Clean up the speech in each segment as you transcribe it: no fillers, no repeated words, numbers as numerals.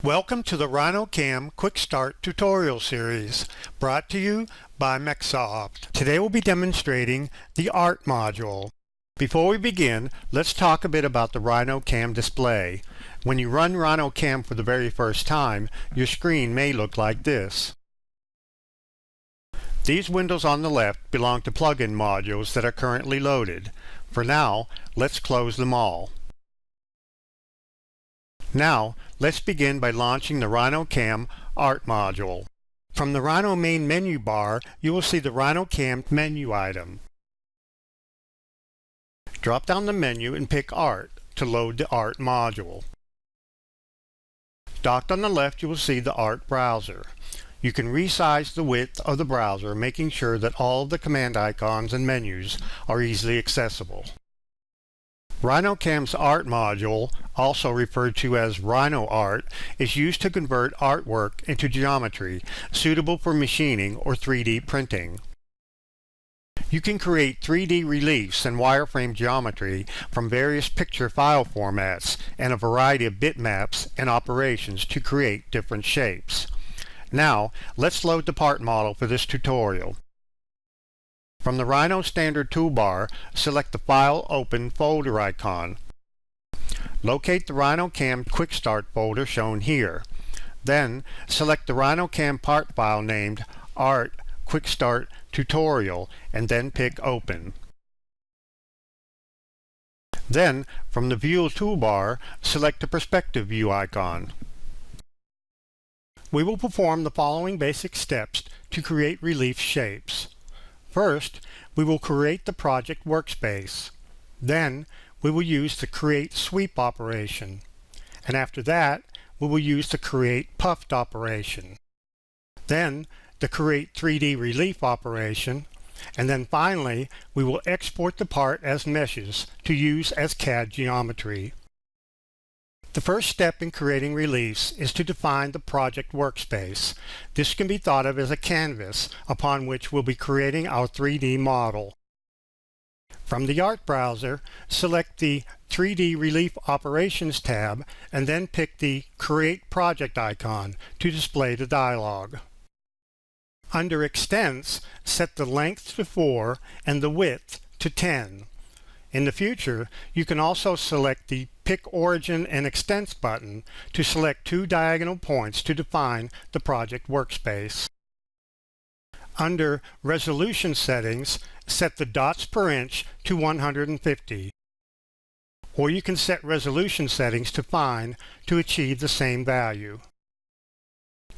Welcome to the RhinoCAM Quick Start tutorial series, brought to you by Microsoft. Today we'll be demonstrating the ART module. Before we begin, let's talk a bit about the RhinoCAM display. When you run RhinoCAM for the very first time, your screen may look like this. These windows on the left belong to plugin modules that are currently loaded. For now, let's close them all. Now, let's begin by launching the RhinoCAM ART module. From the Rhino main menu bar, you will see the RhinoCAM menu item. Drop down the menu and pick ART to load the ART module. Docked on the left, you will see the ART browser. You can resize the width of the browser, making sure that all of the command icons and menus are easily accessible. RhinoCAM's ART module, also referred to as RhinoART, is used to convert artwork into geometry, suitable for machining or 3D printing. You can create 3D reliefs and wireframe geometry from various picture file formats and a variety of bitmaps and operations to create different shapes. Now, let's load the part model for this tutorial. From the Rhino standard toolbar, select the File Open folder icon. Locate the RhinoCAM Quick Start folder shown here. Then, select the RhinoCAM part file named ART Quick Start Tutorial and then pick Open. Then, from the View toolbar, select the Perspective View icon. We will perform the following basic steps to create relief shapes. First, we will create the project workspace. Then, we will use the Create Sweep operation. And after that, we will use the Create Puffed operation. Then, the Create 3D Relief operation. And then finally, we will export the part as meshes to use as CAD geometry. The first step in creating reliefs is to define the project workspace. This can be thought of as a canvas upon which we'll be creating our 3D model. From the ART browser, select the 3D Relief Operations tab and then pick the Create Project icon to display the dialog. Under Extents, set the length to 4 and the width to 10. In the future, you can also select the Pick Origin and Extents button to select two diagonal points to define the project workspace. Under Resolution Settings, set the dots per inch to 150. Or you can set resolution settings to fine to achieve the same value.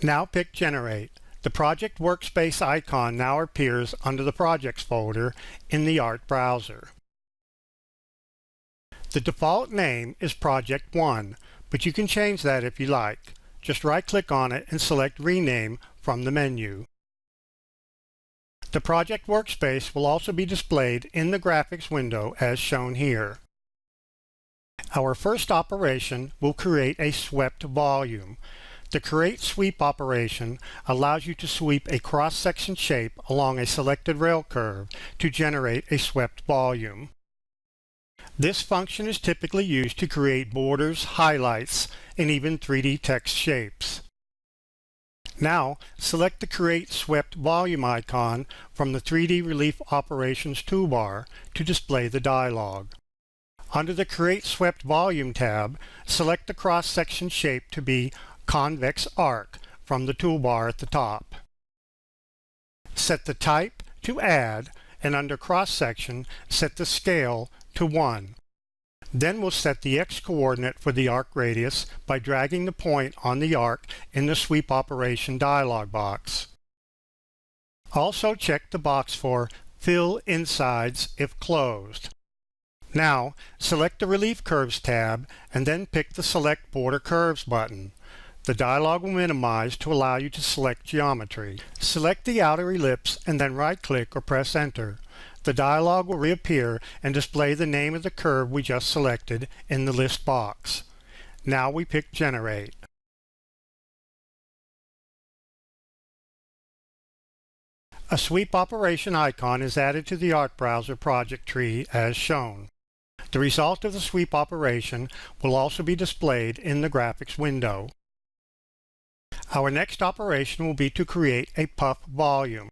Now pick Generate. The project workspace icon now appears under the Projects folder in the ART browser. The default name is Project 1, but you can change that if you like. Just right-click on it and select Rename from the menu. The project workspace will also be displayed in the graphics window as shown here. Our first operation will create a swept volume. The Create Sweep operation allows you to sweep a cross-section shape along a selected rail curve to generate a swept volume. This function is typically used to create borders, highlights, and even 3D text shapes. Now, select the Create Swept Volume icon from the 3D Relief Operations toolbar to display the dialog. Under the Create Swept Volume tab, select the cross-section shape to be Convex Arc from the toolbar at the top. Set the type to Add, and under Cross-Section, set the scale to 1. Then we'll set the x-coordinate for the arc radius by dragging the point on the arc in the Sweep Operation dialog box. Also check the box for Fill Insides if closed. Now, select the Relief Curves tab and then pick the Select Border Curves button. The dialog will minimize to allow you to select geometry. Select the outer ellipse and then right-click or press Enter. The dialog will reappear and display the name of the curve we just selected in the list box. Now we pick Generate. A sweep operation icon is added to the ART browser project tree as shown. The result of the sweep operation will also be displayed in the graphics window. Our next operation will be to create a puff volume.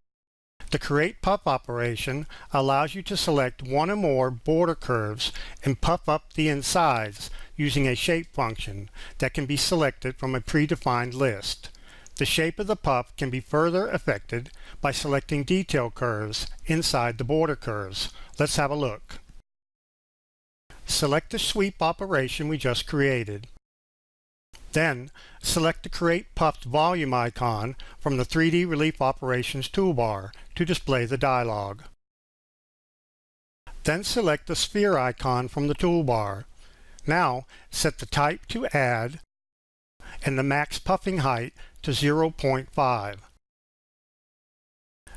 The Create Puff operation allows you to select one or more border curves and puff up the insides using a shape function that can be selected from a predefined list. The shape of the puff can be further affected by selecting detail curves inside the border curves. Let's have a look. Select the sweep operation we just created. Then, select the Create Puffed Volume icon from the 3D Relief Operations toolbar to display the dialog. Then select the Sphere icon from the toolbar. Now, set the type to Add and the max puffing height to 0.5.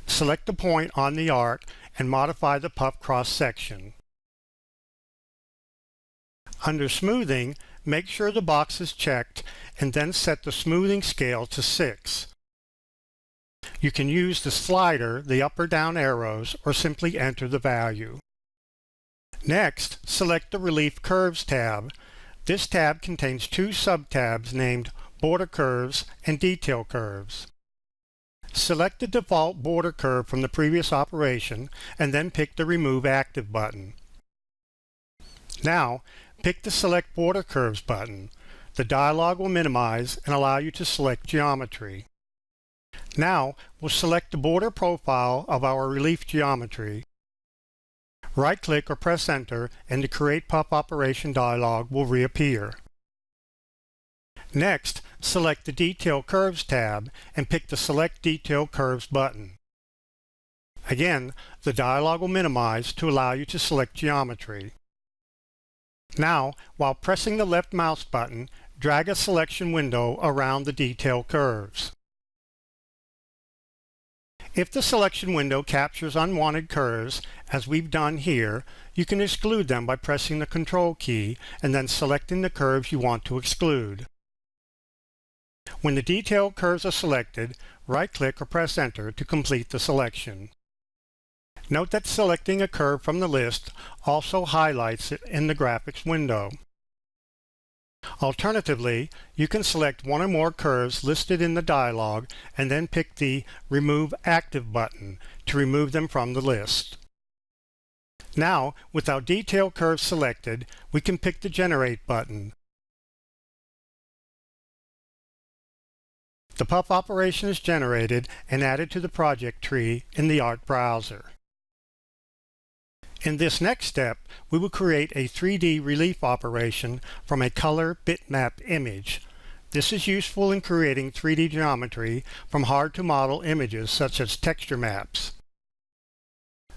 Select the point on the arc and modify the puff cross-section. Under Smoothing, make sure the box is checked and then set the smoothing scale to 6. You can use the slider, the up or down arrows, or simply enter the value. Next, select the Relief Curves tab. This tab contains two sub-tabs named Border Curves and Detail Curves. Select the default border curve from the previous operation and then pick the Remove Active button. Now, pick the Select Border Curves button. The dialog will minimize and allow you to select geometry. Now, we'll select the border profile of our relief geometry. Right-click or press Enter and the Create Puff operation dialog will reappear. Next, select the Detail Curves tab and pick the Select Detail Curves button. Again, the dialog will minimize to allow you to select geometry. Now, while pressing the left mouse button, drag a selection window around the detail curves. If the selection window captures unwanted curves, as we've done here, you can exclude them by pressing the Control key and then selecting the curves you want to exclude. When the detail curves are selected, right-click or press Enter to complete the selection. Note that selecting a curve from the list also highlights it in the graphics window. Alternatively, you can select one or more curves listed in the dialog and then pick the Remove Active button to remove them from the list. Now, with our detail curve selected, we can pick the Generate button. The puff operation is generated and added to the project tree in the ART browser. In this next step, we will create a 3D relief operation from a color bitmap image. This is useful in creating 3D geometry from hard-to-model images such as texture maps.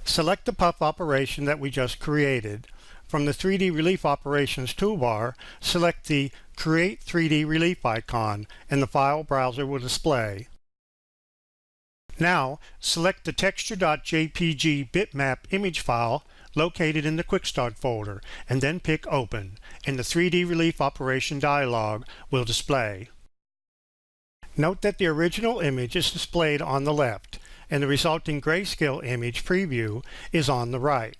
Select the puff operation that we just created. From the 3D Relief Operations toolbar, select the Create 3D Relief icon and the file browser will display. Now, select the texture.jpg bitmap image file located in the Quick Start folder and then pick Open, and the 3D Relief Operation dialog will display. Note that the original image is displayed on the left and the resulting grayscale image preview is on the right.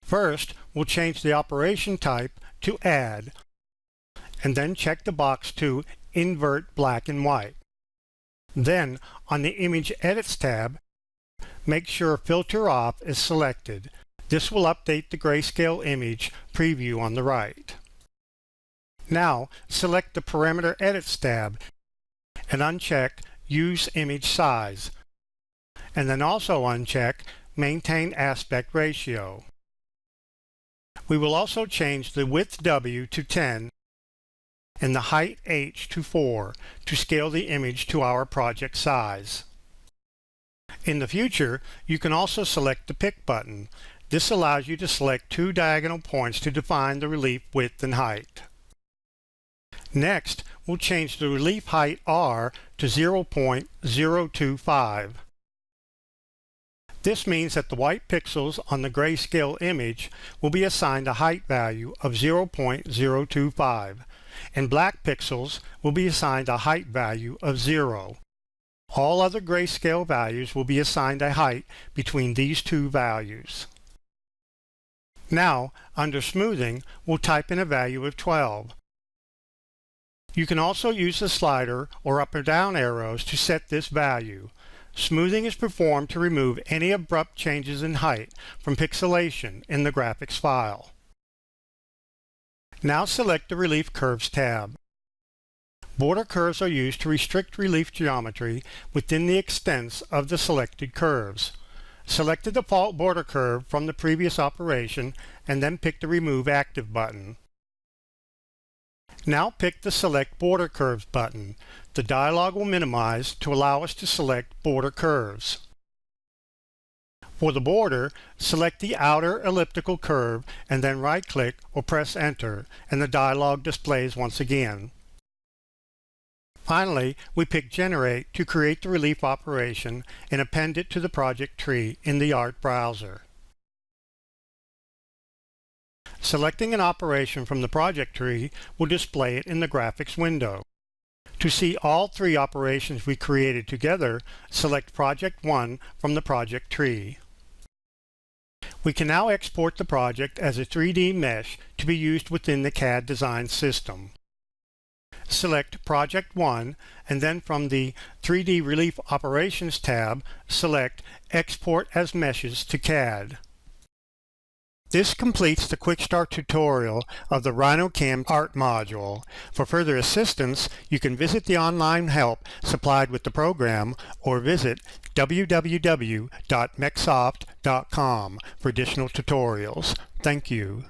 First, we'll change the operation type to Add, and then check the box to Invert Black and White. Then, on the Image Edits tab, make sure Filter Off is selected. This will update the grayscale image preview on the right. Now, select the Parameter Edits tab and uncheck Use Image Size, and then also uncheck Maintain Aspect Ratio. We will also change the width W to 10 and the height H to 4 to scale the image to our project size. In the future, you can also select the Pick button. This allows you to select two diagonal points to define the relief width and height. Next, we'll change the relief height R to 0.025. This means that the white pixels on the grayscale image will be assigned a height value of 0.025, and black pixels will be assigned a height value of 0. All other grayscale values will be assigned a height between these two values. Now, under Smoothing, we'll type in a value of 12. You can also use the slider or up or down arrows to set this value. Smoothing is performed to remove any abrupt changes in height from pixelation in the graphics file. Now select the Relief Curves tab. Border curves are used to restrict relief geometry within the extents of the selected curves. Select the default border curve from the previous operation and then pick the Remove Active button. Now pick the Select Border Curves button. The dialog will minimize to allow us to select border curves. For the border, select the outer elliptical curve and then right-click or press Enter, and the dialog displays once again. Finally, we pick Generate to create the relief operation and append it to the project tree in the ART browser. Selecting an operation from the project tree will display it in the graphics window. To see all three operations we created together, select Project 1 from the project tree. We can now export the project as a 3D mesh to be used within the CAD design system. Select Project 1 and then from the 3D Relief Operations tab, select Export as Meshes to CAD. This completes the Quick Start tutorial of the RhinoCAM ART module. For further assistance, you can visit the online help supplied with the program or visit www.mechsoft.com for additional tutorials. Thank you.